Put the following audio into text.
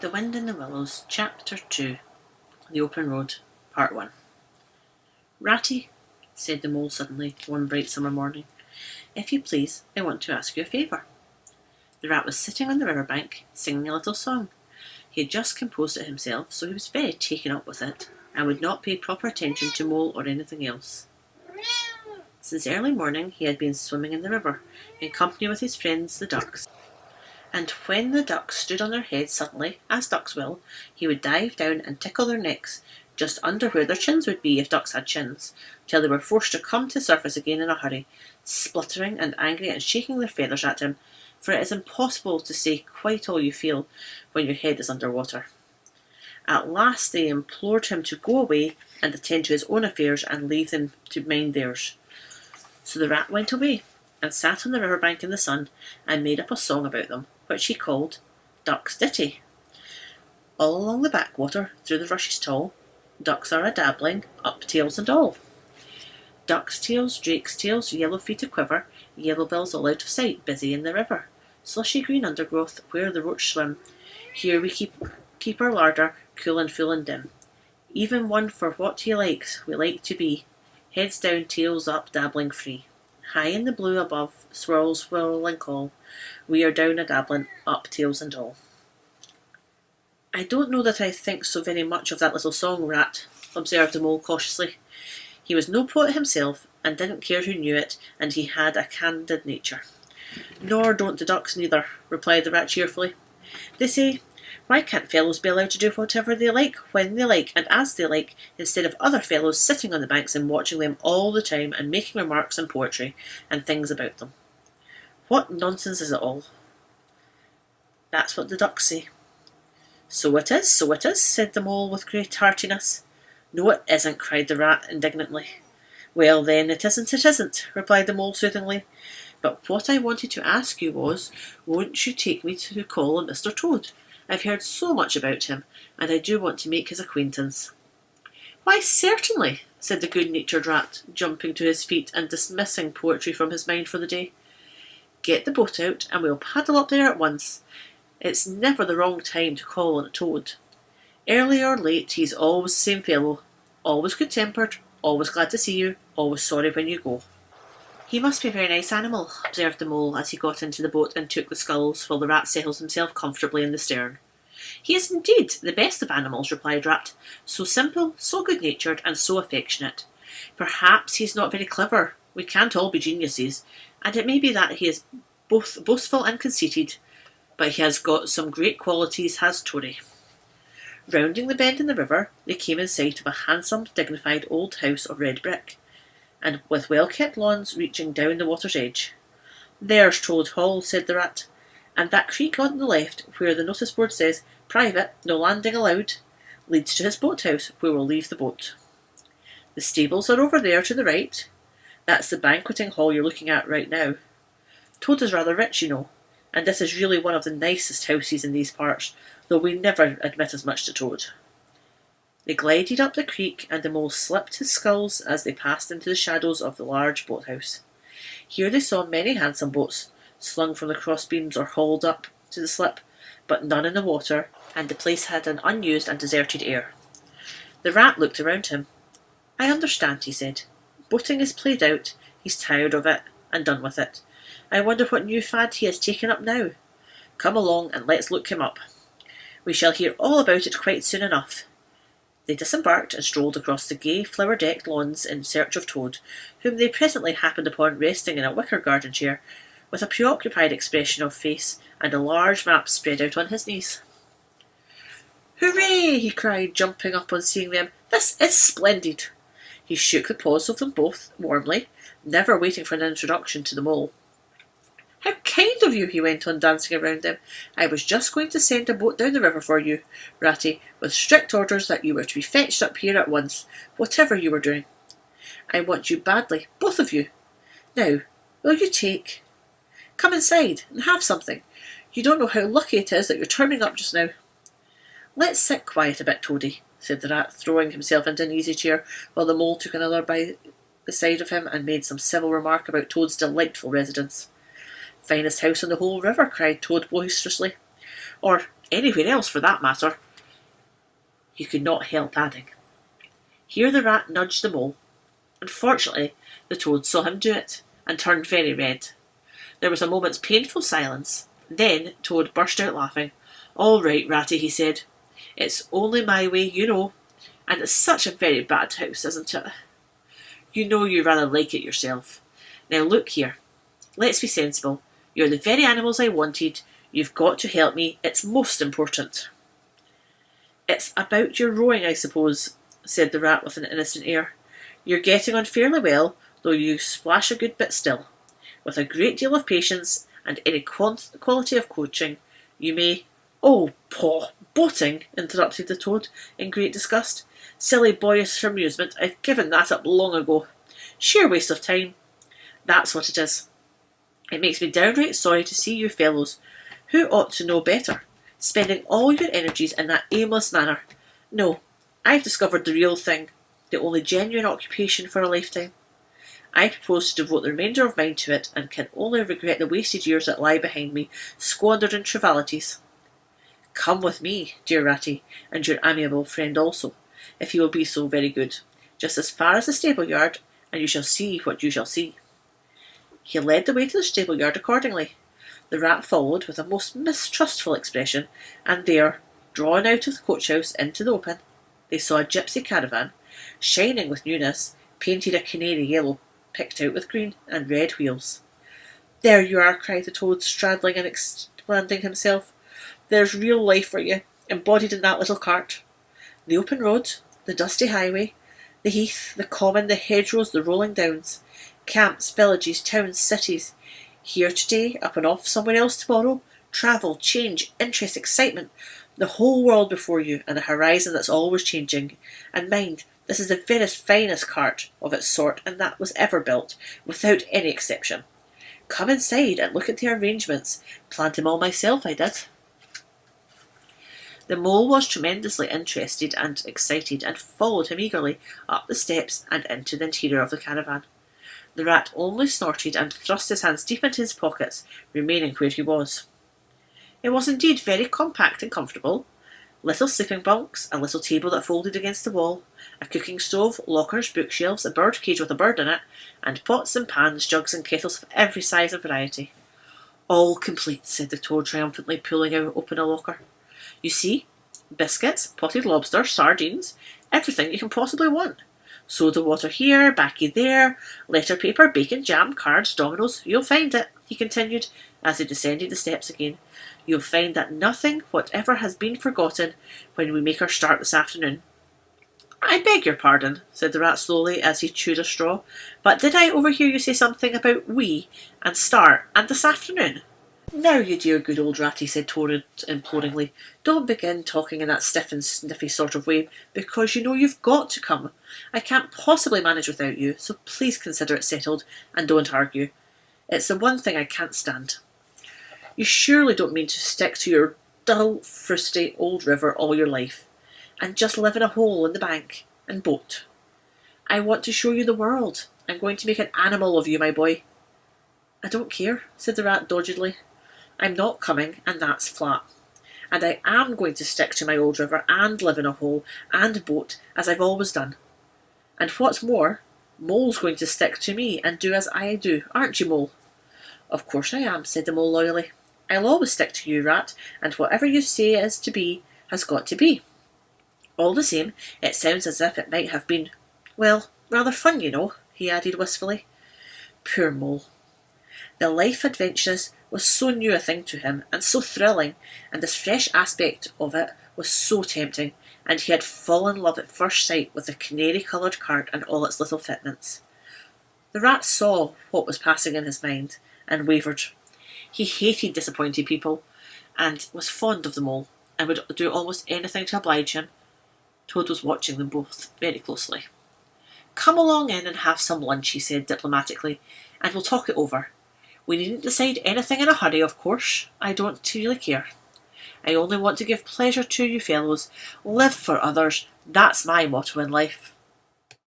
The Wind in the Willows, Chapter 2, The Open Road, Part 1. Ratty, said the mole suddenly, one bright summer morning, if you please, I want to ask you a favour. The rat was sitting on the river bank, singing a little song. He had just composed it himself, so he was very taken up with it, and would not pay proper attention to mole or anything else. Since early morning he had been swimming in the river, in company with his friends the ducks. And when the ducks stood on their heads suddenly, as ducks will, he would dive down and tickle their necks, just under where their chins would be if ducks had chins, till they were forced to come to the surface again in a hurry, spluttering and angry and shaking their feathers at him, for it is impossible to say quite all you feel when your head is under water. At last they implored him to go away and attend to his own affairs and leave them to mind theirs. So the rat went away, and sat on the river bank in the sun, and made up a song about them, which he called Duck's Ditty. All along the backwater, through the rushes tall, ducks are a-dabbling, up tails and all. Duck's tails, drake's tails, yellow feet a-quiver, yellow bills all out of sight, busy in the river. Slushy green undergrowth, where the roach swim. Here we keep our larder, cool and full and dim. Even one for what he likes, we like to be. Heads down, tails up, dabbling free. High in the blue above, swirl, swirl and call. We are down a-dabbling, up tails and all. I don't know that I think so very much of that little song, Rat, observed the mole cautiously. He was no poet himself, and didn't care who knew it, and he had a candid nature. Nor don't the ducks neither, replied the rat cheerfully. They say, why can't fellows be allowed to do whatever they like, when they like, and as they like, instead of other fellows sitting on the banks and watching them all the time and making remarks and poetry and things about them? What nonsense is it all? That's what the ducks say. So it is, said the mole with great heartiness. No, it isn't, cried the rat indignantly. Well then, it isn't, replied the mole soothingly. But what I wanted to ask you was, won't you take me to call on Mr. Toad? I've heard so much about him, and I do want to make his acquaintance. Why, certainly, said the good-natured rat, jumping to his feet and dismissing poetry from his mind for the day. Get the boat out, and we'll paddle up there at once. It's never the wrong time to call on a toad. Early or late, he's always the same fellow, always good-tempered, always glad to see you, always sorry when you go. He must be a very nice animal, observed the mole as he got into the boat and took the sculls, while the rat settled himself comfortably in the stern. He is indeed the best of animals, replied Rat, so simple, so good-natured, and so affectionate. Perhaps he's not very clever, we can't all be geniuses, and it may be that he is both boastful and conceited, but he has got some great qualities, has Tory. Rounding the bend in the river, they came in sight of a handsome, dignified old house of red brick, and with well-kept lawns reaching down the water's edge. There's Toad Hall, said the rat, and that creek on the left, where the notice board says, Private, no landing allowed, leads to his boathouse, where we'll leave the boat. The stables are over there to the right. That's the banqueting hall you're looking at right now. Toad is rather rich, you know, and this is really one of the nicest houses in these parts, though we never admit as much to Toad. They glided up the creek, and the mole slipped his sculls as they passed into the shadows of the large boathouse. Here they saw many handsome boats, slung from the crossbeams or hauled up to the slip, but none in the water, and the place had an unused and deserted air. The rat looked around him. I understand, he said. Boating is played out, he's tired of it, and done with it. I wonder what new fad he has taken up now. Come along and let's look him up. We shall hear all about it quite soon enough. They disembarked and strolled across the gay, flower-decked lawns in search of Toad, whom they presently happened upon resting in a wicker garden chair, with a preoccupied expression of face and a large map spread out on his knees. Hooray! He cried, jumping up on seeing them. This is splendid! He shook the paws of them both warmly, never waiting for an introduction to the mole. How kind of you, he went on, dancing around them. I was just going to send a boat down the river for you, Ratty, with strict orders that you were to be fetched up here at once, whatever you were doing. I want you badly, both of you. Now, will you take... Come inside and have something. You don't know how lucky it is that you're turning up just now. Let's sit quiet a bit, Toady, said the rat, throwing himself into an easy chair, while the mole took another by the side of him and made some civil remark about Toad's delightful residence. Finest house on the whole river, cried Toad boisterously. Or, Anywhere else for that matter. He could not help adding. Here the rat nudged the mole. Unfortunately, the toad saw him do it, and turned very red. There was a moment's painful silence. Then Toad burst out laughing. "All right, Ratty," he said. "It's only my way, you know. And it's such a very bad house, isn't it? You know you rather like it yourself. Now look here. Let's be sensible. You're the very animals I wanted. You've got to help me. It's most important." "It's about your rowing, I suppose," said the rat with an innocent air. "You're getting on fairly well, though you splash a good bit still. With a great deal of patience and any quality of coaching, you may—" "Oh, paw! Boating!" interrupted the toad in great disgust. "Silly boyish amusement. I've given that up long ago. Sheer waste of time. That's what it is. It makes me downright sorry to see you fellows, who ought to know better, spending all your energies in that aimless manner. No, I've discovered the real thing, the only genuine occupation for a lifetime. I propose to devote the remainder of mine to it, and can only regret the wasted years that lie behind me, squandered in trivialities. Come with me, dear Ratty, and your amiable friend also, if you will be so very good, just as far as the stable-yard, and you shall see what you shall see." He led the way to the stable-yard accordingly. The rat followed with a most mistrustful expression, and there, drawn out of the coach-house into the open, they saw a gipsy caravan, shining with newness, painted a canary yellow, picked out with green and red wheels. "There you are," cried the toad, straddling and expanding himself. "There's real life for you, embodied in that little cart. The open road, the dusty highway, the heath, the common, the hedgerows, the rolling downs, camps, villages, towns, cities. Here today, up and off somewhere else tomorrow. Travel, change, interest, excitement. The whole world before you, and a horizon that's always changing. And mind, this is the very finest cart of its sort and that was ever built, without any exception. Come inside and look at the arrangements. Planned them all myself, I did." The mole was tremendously interested and excited, and followed him eagerly up the steps and into the interior of the caravan. The rat only snorted and thrust his hands deep into his pockets, remaining where he was. It was indeed very compact and comfortable. Little sleeping bunks, a little table that folded against the wall, a cooking stove, lockers, bookshelves, a bird cage with a bird in it, and pots and pans, jugs and kettles of every size and variety. "All complete," said the toad triumphantly, pulling open a locker. "You see, biscuits, potted lobster, sardines, everything you can possibly want. Soda water here, baccy there, letter paper, bacon, jam, cards, dominoes. You'll find it," he continued, as he descended the steps again. "You'll find that nothing whatever has been forgotten when we make our start this afternoon." "I beg your pardon," said the rat slowly, as he chewed a straw, "but did I overhear you say something about we, and start, and this afternoon?" "Now, you dear good old Ratty," said Toad imploringly, "don't begin talking in that stiff and sniffy sort of way, because you know you've got to come. I can't possibly manage without you, so please consider it settled, and don't argue. It's the one thing I can't stand. You surely don't mean to stick to your dull, frusty old river all your life, and just live in a hole in the bank, and boat. I want to show you the world. I'm going to make an animal of you, my boy." "I don't care," said the rat doggedly. "I'm not coming, and that's flat. And I am going to stick to my old river and live in a hole and boat as I've always done. And what's more, Mole's going to stick to me and do as I do, aren't you, Mole?" "Of course I am," said the mole loyally. "I'll always stick to you, Rat, and whatever you say is to be has got to be. All the same, it sounds as if it might have been, well, rather fun, you know," he added wistfully. Poor Mole. The life adventures was so new a thing to him, and so thrilling, and this fresh aspect of it was so tempting, and he had fallen in love at first sight with the canary-coloured cart and all its little fitments. The rat saw what was passing in his mind, and wavered. He hated disappointed people, and was fond of the mole, and would do almost anything to oblige him. Toad was watching them both very closely. "Come along in and have some lunch," he said diplomatically, "and we'll talk it over. We needn't decide anything in a hurry, of course. I don't really care. I only want to give pleasure to you fellows. Live for others. That's my motto in life."